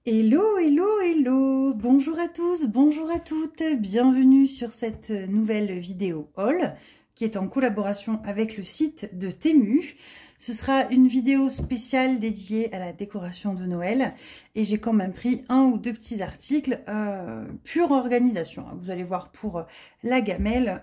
Hello, hello, hello! Bonjour à tous, bonjour à toutes, bienvenue sur cette nouvelle vidéo haul qui est en collaboration avec le site de Temu. Ce sera une vidéo spéciale dédiée à la décoration de Noël et j'ai quand même pris un ou deux petits articles pure organisation. Vous allez voir pour la gamelle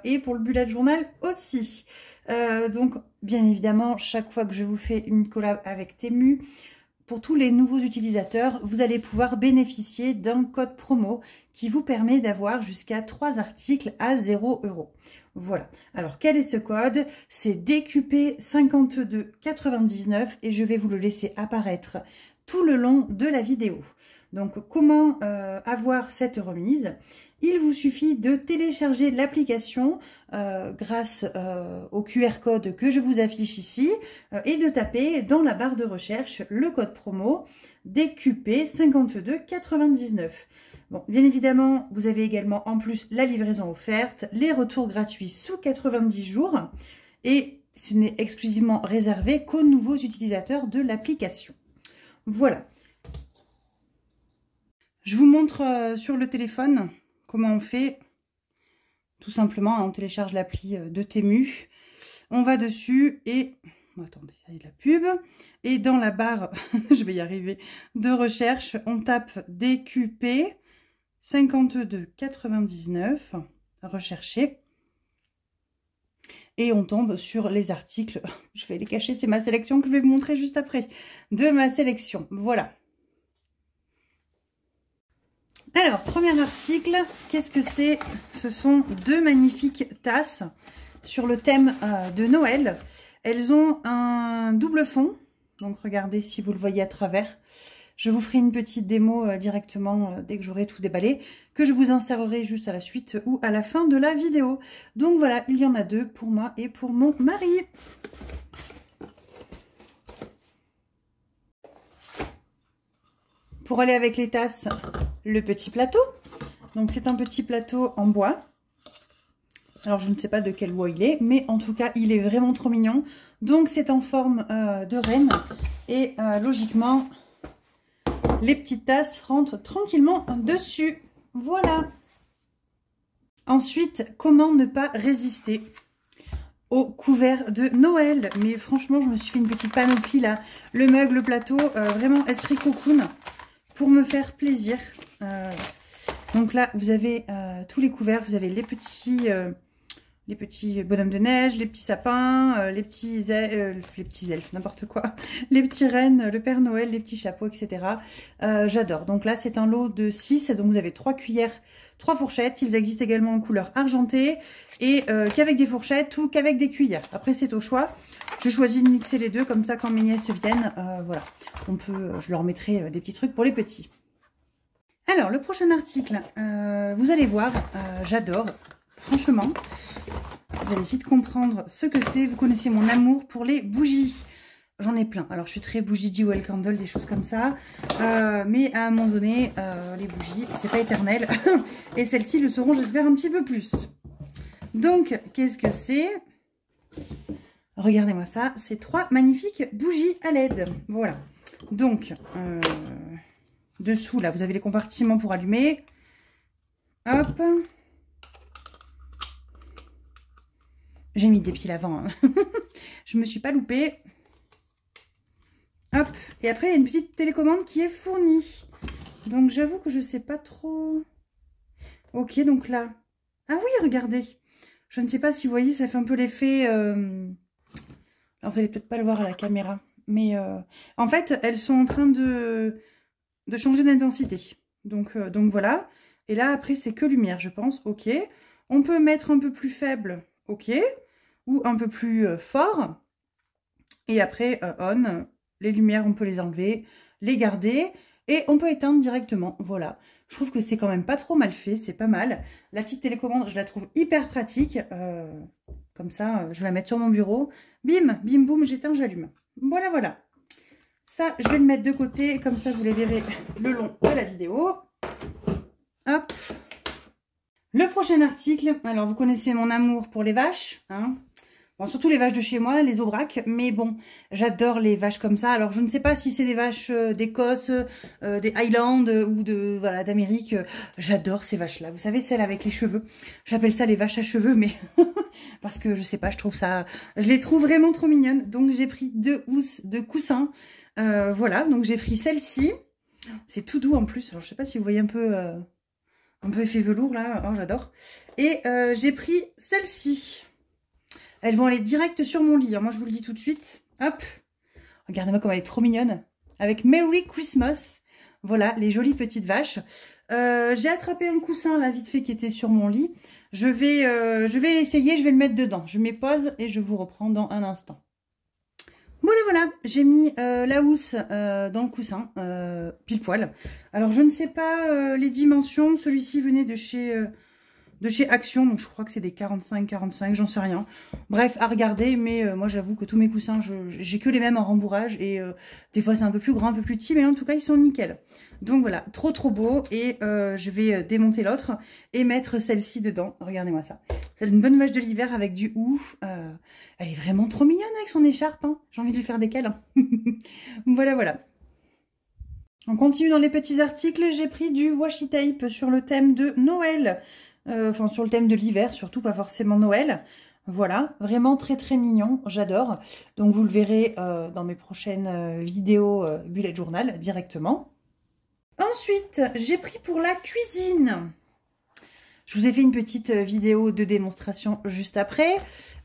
et pour le bullet journal aussi. Donc bien évidemment, chaque fois que je vous fais une collab avec Temu, pour tous les nouveaux utilisateurs, vous allez pouvoir bénéficier d'un code promo qui vous permet d'avoir jusqu'à 3 articles à 0 €. Voilà. Alors, quel est ce code? C'est DQP5299 et je vais vous le laisser apparaître tout le long de la vidéo. Donc, comment avoir cette remise? Il vous suffit de télécharger l'application grâce au QR code que je vous affiche ici et de taper dans la barre de recherche le code promo DQP5299. Bon, bien évidemment, vous avez également en plus la livraison offerte, les retours gratuits sous 90 jours et ce n'est exclusivement réservé qu'aux nouveaux utilisateurs de l'application. Voilà. Je vous montre sur le téléphone comment on fait. Tout simplement, on télécharge l'appli de Temu. On va dessus et... attendez, il y a de la pub. Et dans la barre, je vais y arriver, de recherche, on tape DQP 5299, rechercher. Et on tombe sur les articles. Je vais les cacher, c'est ma sélection que je vais vous montrer juste après. De ma sélection, voilà. Alors, premier article, qu'est-ce que c'est? Ce sont deux magnifiques tasses sur le thème de Noël. Elles ont un double fond, donc regardez si vous le voyez à travers. Je vous ferai une petite démo directement dès que j'aurai tout déballé, que je vous insérerai juste à la suite ou à la fin de la vidéo. Donc voilà, il y en a deux pour moi et pour mon mari. Pour aller avec les tasses, le petit plateau. Donc c'est un petit plateau en bois. Alors je ne sais pas de quel bois il est, mais en tout cas il est vraiment trop mignon. Donc c'est en forme de reine et logiquement les petites tasses rentrent tranquillement dessus. Voilà. Ensuite, comment ne pas résister au couvert de Noël? Mais franchement, je me suis fait une petite panoplie là. Le mug, le plateau, vraiment esprit cocoon pour me faire plaisir. Donc là, vous avez tous les couverts. Vous avez les petits bonhommes de neige, les petits sapins, les petits elfes, n'importe quoi. Les petits rennes, le Père Noël, les petits chapeaux, etc. J'adore. Donc là, c'est un lot de 6. Donc vous avez 3 cuillères, 3 fourchettes. Ils existent également en couleur argentée et qu'avec des fourchettes ou qu'avec des cuillères. Après, c'est au choix. J'ai choisi de mixer les deux. Comme ça, quand mes nièces viennent, voilà. Je leur mettrai des petits trucs pour les petits. Alors, le prochain article, vous allez voir, j'adore. Franchement, vous allez vite comprendre ce que c'est. Vous connaissez mon amour pour les bougies. J'en ai plein. Alors, je suis très bougie Jewel Candle, des choses comme ça. Mais à un moment donné, les bougies, c'est pas éternel. Et celles-ci le seront, j'espère, un petit peu plus. Donc, qu'est-ce que c'est? Regardez-moi ça. C'est 3 magnifiques bougies à LED. Voilà. Donc, dessous, là, vous avez les compartiments pour allumer. Hop. J'ai mis des piles avant. Hein. Je me suis pas loupée. Hop. Et après, il y a une petite télécommande qui est fournie. Donc, j'avoue que je sais pas trop. Ok, donc là. Ah oui, regardez. Je ne sais pas si vous voyez, ça fait un peu l'effet... Alors, vous allez peut-être pas le voir à la caméra. Mais en fait, elles sont en train de changer d'intensité. Donc voilà. Et là, après, c'est que lumière, je pense. Ok. On peut mettre un peu plus faible. Ok. Ou un peu plus fort. Et après, on. Les lumières, on peut les enlever, les garder. Et on peut éteindre directement. Voilà. Je trouve que c'est quand même pas trop mal fait. C'est pas mal. La petite télécommande, je la trouve hyper pratique. Comme ça, je vais la mettre sur mon bureau. Bim, bim, boum, j'éteins, j'allume. Voilà, voilà. Ça, je vais le mettre de côté. Comme ça, vous les verrez le long de la vidéo. Hop. Le prochain article. Alors, vous connaissez mon amour pour les vaches. Hein. Bon, surtout les vaches de chez moi, les Aubrac, mais bon, j'adore les vaches comme ça. Alors je ne sais pas si c'est des vaches d'Écosse, des Highlands ou de voilà d'Amérique. J'adore ces vaches-là. Vous savez, celles avec les cheveux. J'appelle ça les vaches à cheveux, mais parce que je sais pas, je les trouve vraiment trop mignonnes. Donc j'ai pris 2 housses de coussins. Voilà, donc j'ai pris celle-ci. C'est tout doux en plus. Alors je sais pas si vous voyez un peu effet velours là. Oh, j'adore. Et j'ai pris celle-ci. Elles vont aller direct sur mon lit. Alors, moi, je vous le dis tout de suite. Hop. Regardez-moi comme elle est trop mignonne. Avec Merry Christmas. Voilà, les jolies petites vaches. J'ai attrapé un coussin, là, vite fait, qui était sur mon lit. Je vais l'essayer, je vais le mettre dedans. Je mets pause et je vous reprends dans un instant. Voilà. J'ai mis la housse dans le coussin, pile poil. Alors, je ne sais pas les dimensions. Celui-ci venait de chez Action, donc je crois que c'est des 45, j'en sais rien. Bref, à regarder, mais moi j'avoue que tous mes coussins, j'ai que les mêmes en rembourrage, et des fois c'est un peu plus grand, un peu plus petit, mais en tout cas ils sont nickel. Donc voilà, trop beau, et je vais démonter l'autre et mettre celle-ci dedans. Regardez-moi ça. C'est une bonne vache de l'hiver avec du hou. Elle est vraiment trop mignonne avec son écharpe, hein. J'ai envie de lui faire des câlins. Voilà. On continue dans les petits articles. J'ai pris du washi tape sur le thème de Noël. Enfin, sur le thème de l'hiver, surtout, pas forcément Noël. Voilà, vraiment très mignon, j'adore. Donc, vous le verrez dans mes prochaines vidéos bullet journal directement. Ensuite, j'ai pris pour la cuisine. Je vous ai fait une petite vidéo de démonstration juste après.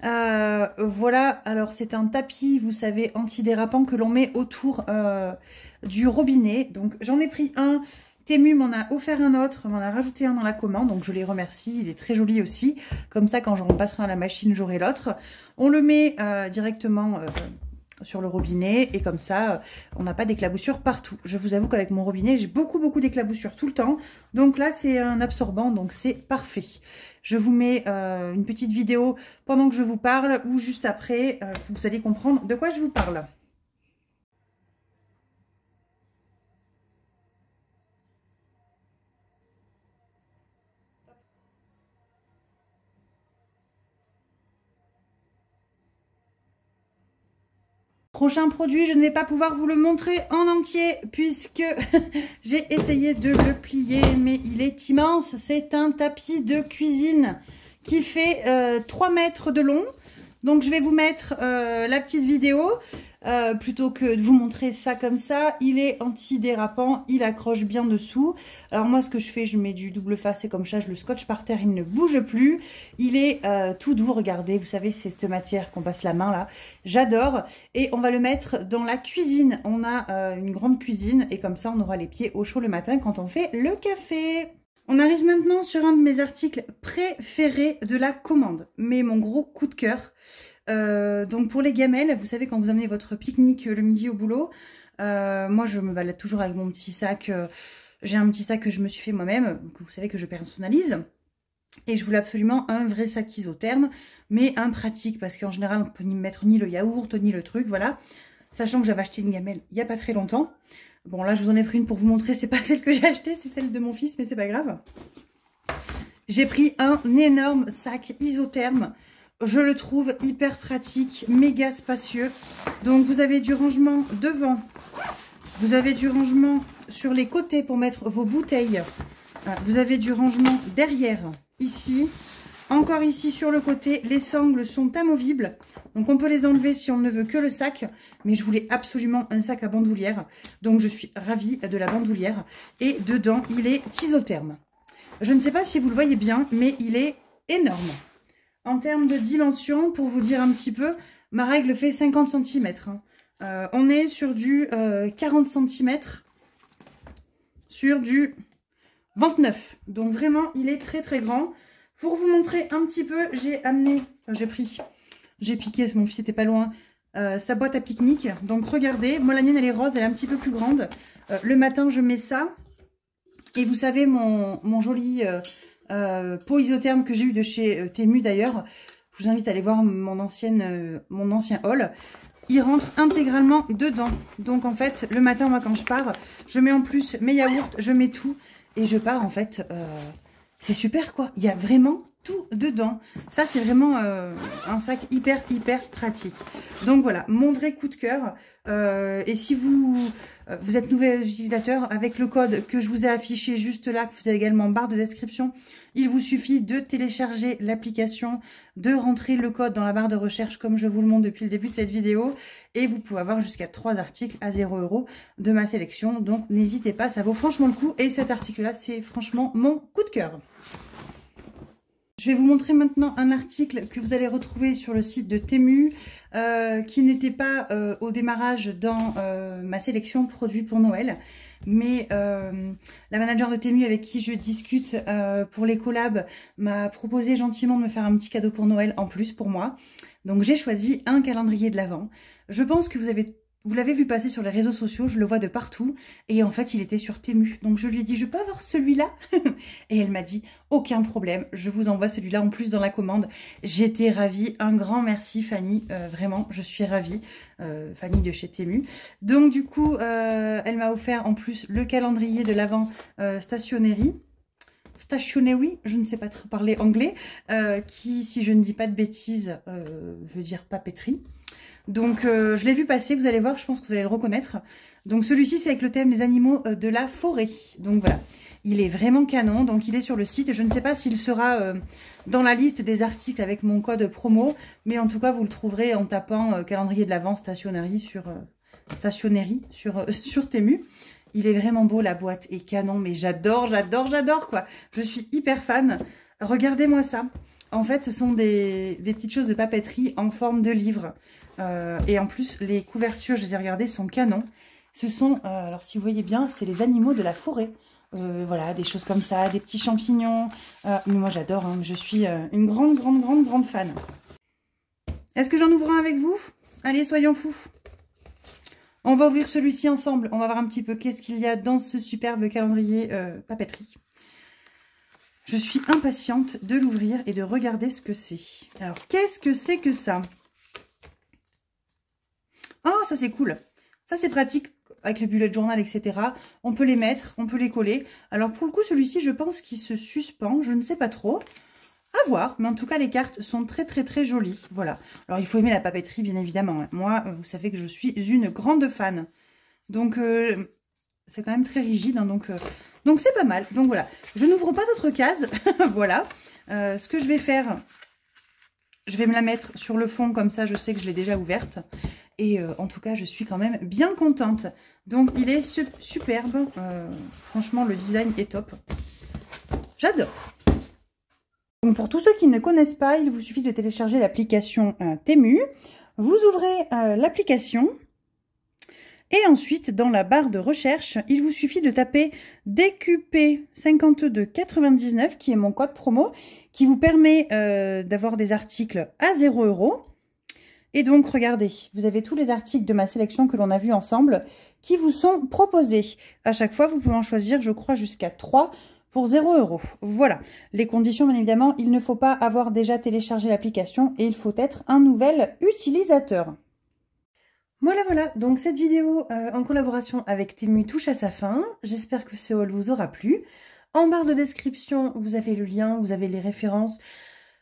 Voilà, alors c'est un tapis, vous savez, antidérapant que l'on met autour du robinet. Donc, j'en ai pris un. Temu m'en a offert un autre, m'en a rajouté un dans la commande, donc je les remercie, il est très joli aussi. Comme ça, quand je repasserai à la machine, j'aurai l'autre. On le met directement sur le robinet, et comme ça, on n'a pas d'éclaboussures partout. Je vous avoue qu'avec mon robinet, j'ai beaucoup d'éclaboussures tout le temps. Donc là, c'est un absorbant, donc c'est parfait. Je vous mets une petite vidéo pendant que je vous parle, ou juste après, vous allez comprendre de quoi je vous parle. Prochain produit, je ne vais pas pouvoir vous le montrer en entier puisque j'ai essayé de le plier, mais il est immense. C'est un tapis de cuisine qui fait 3 mètres de long. Donc je vais vous mettre la petite vidéo plutôt que de vous montrer ça comme ça. Il est anti-dérapant, il accroche bien dessous. Alors moi ce que je fais, je mets du double face et comme ça je le scotche par terre, il ne bouge plus. Il est tout doux, regardez, vous savez c'est cette matière qu'on passe la main là. J'adore, et on va le mettre dans la cuisine. On a une grande cuisine et comme ça on aura les pieds au chaud le matin quand on fait le café. On arrive maintenant sur un de mes articles préférés de la commande, mais mon gros coup de cœur. Donc pour les gamelles, vous savez quand vous amenez votre pique-nique le midi au boulot, moi je me balade toujours avec mon petit sac. J'ai un petit sac que je me suis fait moi-même, que vous savez que je personnalise. Et je voulais absolument un vrai sac isotherme, mais un pratique, parce qu'en général on peut ni mettre ni le yaourt, ni le truc, voilà. Sachant que j'avais acheté une gamelle il n'y a pas très longtemps. Bon là je vous en ai pris une pour vous montrer, c'est pas celle que j'ai achetée, c'est celle de mon fils, mais c'est pas grave. J'ai pris un énorme sac isotherme. Je le trouve hyper pratique, méga spacieux. Donc vous avez du rangement devant, vous avez du rangement sur les côtés pour mettre vos bouteilles. Vous avez du rangement derrière, ici. Encore ici sur le côté, les sangles sont amovibles. Donc on peut les enlever si on ne veut que le sac. Mais je voulais absolument un sac à bandoulière. Donc je suis ravie de la bandoulière. Et dedans, il est isotherme. Je ne sais pas si vous le voyez bien, mais il est énorme. En termes de dimension, pour vous dire un petit peu, ma règle fait 50 cm. On est sur du 40 cm. Sur du 29. Donc vraiment, il est très grand. Pour vous montrer un petit peu, j'ai amené, enfin, j'ai piqué, mon fils était pas loin, sa boîte à pique-nique. Donc regardez, moi la mienne elle est rose, elle est un petit peu plus grande. Le matin je mets ça. Et vous savez mon joli pot isotherme que j'ai eu de chez Temu d'ailleurs. Je vous invite à aller voir mon ancien haul. Il rentre intégralement dedans. Donc en fait, le matin moi quand je pars, je mets en plus mes yaourts, je mets tout. Et je pars en fait... c'est super quoi, il y a vraiment tout dedans. Ça, c'est vraiment un sac hyper pratique. Donc voilà, mon vrai coup de cœur. Et si vous êtes nouvel utilisateur, avec le code que je vous ai affiché juste là, que vous avez également en barre de description, il vous suffit de télécharger l'application, de rentrer le code dans la barre de recherche comme je vous le montre depuis le début de cette vidéo, et vous pouvez avoir jusqu'à 3 articles à 0 € de ma sélection. Donc n'hésitez pas, ça vaut franchement le coup. Et cet article-là, c'est franchement mon coup de cœur. Je vais vous montrer maintenant un article que vous allez retrouver sur le site de Temu, qui n'était pas au démarrage dans ma sélection produits pour Noël. Mais la manager de Temu avec qui je discute pour les collabs m'a proposé gentiment de me faire un petit cadeau pour Noël en plus pour moi. Donc j'ai choisi un calendrier de l'Avent. Je pense que vous l'avez vu passer sur les réseaux sociaux, je le vois de partout. Et en fait, il était sur Temu. Donc je lui ai dit, je peux avoir celui-là? Et elle m'a dit, aucun problème, je vous envoie celui-là en plus dans la commande. J'étais ravie. Un grand merci Fanny. Vraiment, je suis ravie. Fanny de chez Temu. Donc du coup, elle m'a offert en plus le calendrier de l'Avent Stationery, je ne sais pas trop parler anglais, qui, si je ne dis pas de bêtises, veut dire papeterie. Donc je l'ai vu passer, vous allez voir, je pense que vous allez le reconnaître. Donc celui-ci, c'est avec le thème des animaux de la forêt. Donc voilà, il est vraiment canon, donc il est sur le site. Je ne sais pas s'il sera dans la liste des articles avec mon code promo, mais en tout cas, vous le trouverez en tapant calendrier de l'Avent stationnerie sur Temu. Il est vraiment beau, la boîte est canon, mais j'adore quoi. Je suis hyper fan. Regardez-moi ça. En fait, ce sont des petites choses de papeterie en forme de livre. Et en plus, les couvertures, je les ai regardées, sont canons. Ce sont, alors si vous voyez bien, c'est les animaux de la forêt. Voilà, des choses comme ça, des petits champignons. Mais moi, j'adore, hein, je suis une grande fan. Est-ce que j'en ouvre un avec vous? Allez, soyons fous. On va ouvrir celui-ci ensemble. On va voir un petit peu qu'est-ce qu'il y a dans ce superbe calendrier papeterie. Je suis impatiente de l'ouvrir et de regarder ce que c'est. Alors, qu'est-ce que c'est que ça? Oh, ça c'est cool. Ça c'est pratique avec les bullet journal, etc. On peut les mettre, on peut les coller. Alors pour le coup, celui-ci, je pense qu'il se suspend. Je ne sais pas trop. À voir. Mais en tout cas, les cartes sont très jolies. Voilà. Alors il faut aimer la papeterie, bien évidemment. Moi, vous savez que je suis une grande fan. Donc c'est quand même très rigide. Hein, donc c'est pas mal. Donc voilà. Je n'ouvre pas d'autres cases. Voilà. Ce que je vais faire, je vais me la mettre sur le fond. Comme ça, je sais que je l'ai déjà ouverte. Et en tout cas, je suis quand même bien contente. Donc, il est superbe. Franchement, le design est top. J'adore. Donc, pour tous ceux qui ne connaissent pas, il vous suffit de télécharger l'application Temu. Vous ouvrez l'application. Et ensuite, dans la barre de recherche, il vous suffit de taper DQP5299, qui est mon code promo, qui vous permet d'avoir des articles à 0 €. Et donc, regardez, vous avez tous les articles de ma sélection que l'on a vus ensemble qui vous sont proposés. À chaque fois, vous pouvez en choisir, je crois, jusqu'à 3 pour 0 €. Voilà. Les conditions, bien évidemment, il ne faut pas avoir déjà téléchargé l'application et il faut être un nouvel utilisateur. Voilà. Donc, cette vidéo en collaboration avec Temu touche à sa fin. J'espère que ce haul vous aura plu. En barre de description, vous avez le lien, vous avez les références.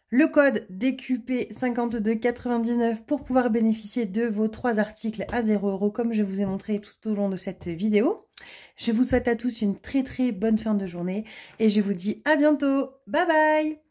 Le code DQP5299 pour pouvoir bénéficier de vos 3 articles à 0 € comme je vous ai montré tout au long de cette vidéo. Je vous souhaite à tous une très bonne fin de journée et je vous dis à bientôt. Bye bye!